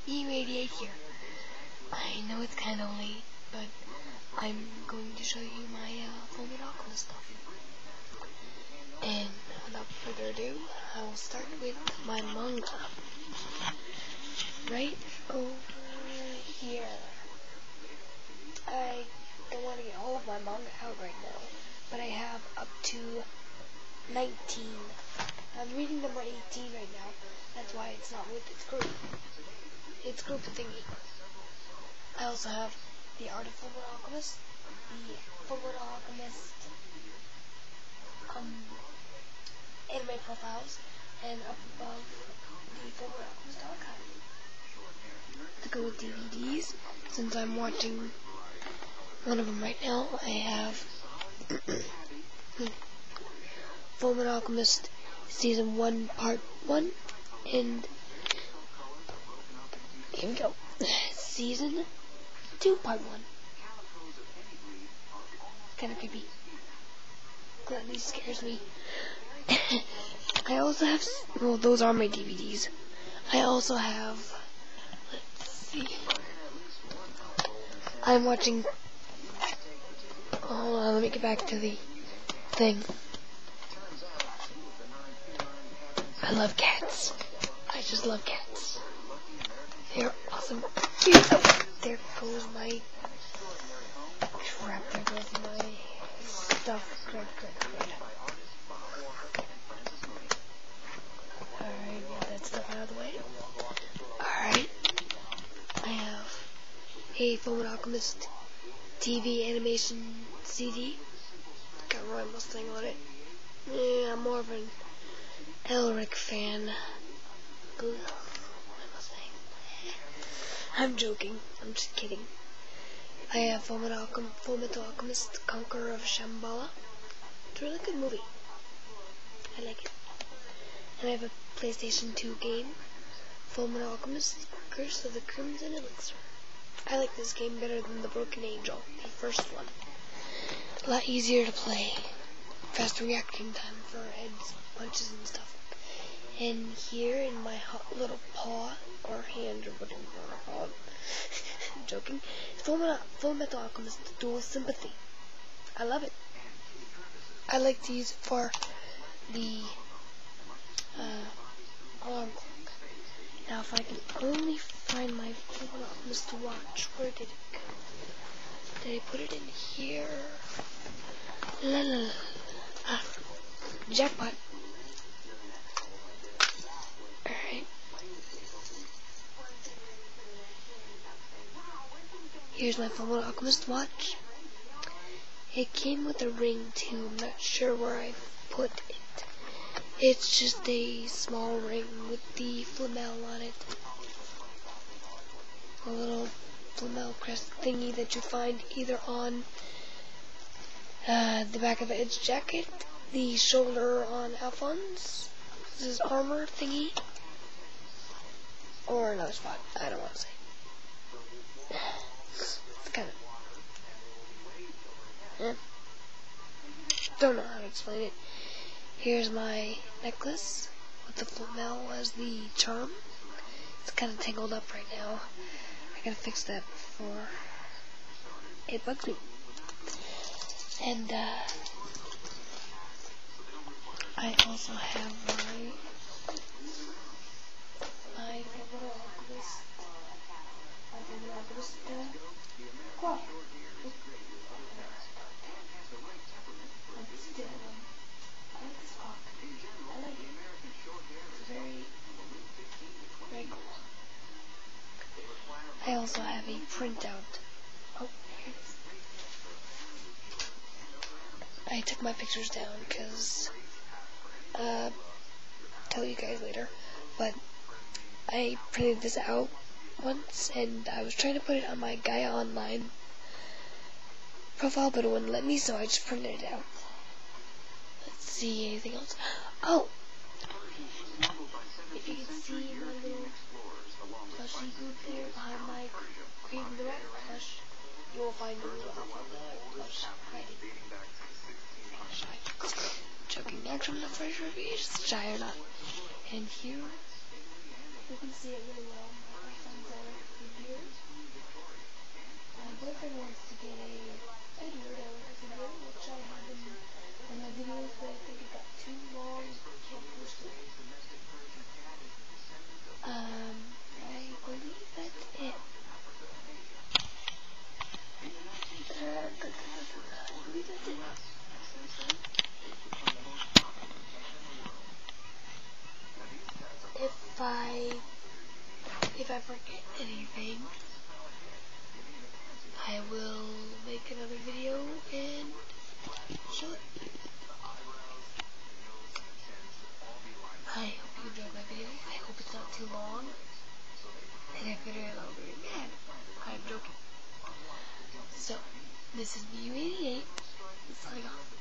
E88 here. I know it's kind of late, but I'm going to show you my Fullmetal Alchemist stuff. And without further ado, I'll start with my manga. Right over here. I don't want to get all of my manga out right now, but I have up to 19. I'm reading number 18 right now. That's why it's not with its group. Its group thingy. I also have The Art of Fullmetal Alchemist, the Fullmetal Alchemist anime profiles, and up above the Fullmetal Alchemist archive. To go with DVDs, since I'm watching one of them right now, I have Fullmetal Alchemist Season 1 Part 1, and here we go, Season 2 Part 1. Kinda creepy. At least scares me. I also have, well, those are my DVDs. I also have, let's see, I'm watching, hold on, let me get back to the thing. I love cats. I just love cats. They're awesome. There goes my crap. There goes my stuff. Good. Alright, get that stuff out of the way. Alright. I have a Fullmetal Alchemist TV animation CD. Got Roy Mustang on it. Yeah, I'm more of an Elric fan. Roy Mustang. I'm joking. I'm just kidding. I have Fullmetal Alchemist Conqueror of Shambhala. It's a really good movie. I like it. And I have a PlayStation 2 game, Fullmetal Alchemist Curse of the Crimson Elixir. I like this game better than the Broken Angel, the first one. A lot easier to play. Faster reaction time for heads, punches, and stuff. And here in my little paw, or hand, or whatever you want to call it, I'm joking, Fullmetal Alchemist Dual Sympathy. I love it. I like to use it for the alarm clock. Now if I can only find my Fullmetal Alchemist watch, where did it go? Did I put it in here? La la la. Ah, jackpot. Alright. Here's my Fullmetal Alchemist watch. It came with a ring too. I'm not sure where I put it. It's just a small ring with the Flamel on it. A little Flamel crest thingy that you find either on the back of its jacket, the shoulder on Alphonse, his armor thingy, or another spot. I don't want to say. It's kind of... don't know how to explain it. Here's my necklace with the Flamel as the charm. It's kind of tangled up right now. I gotta fix that before it bugs me. And I also have my Fullmetal Alchemist clock. I like this clock. I like it. It's very cool. I also have a printout. Oh, here it is. I took my pictures down because, tell you guys later, but I printed this out once and I was trying to put it on my Gaia Online profile, but it wouldn't let me, so I just printed it out. Let's see, anything else? Oh! If you can see my little plushie group there behind my Cream the Rat plush, you will find a little plush hiding. Joking, actually, not very sure if it's shy or not. And here, you can see it really well. My friends are boyfriend wants to get a Edward video, which I have in my videos, but I think it got too long. Can't post it. I believe that's it. I believe that's it. If I forget anything, I will make another video and show it. I hope you enjoyed my video. I hope it's not too long. And if it is, I'll be mad. I'm joking. So, this is BU88. Signing off.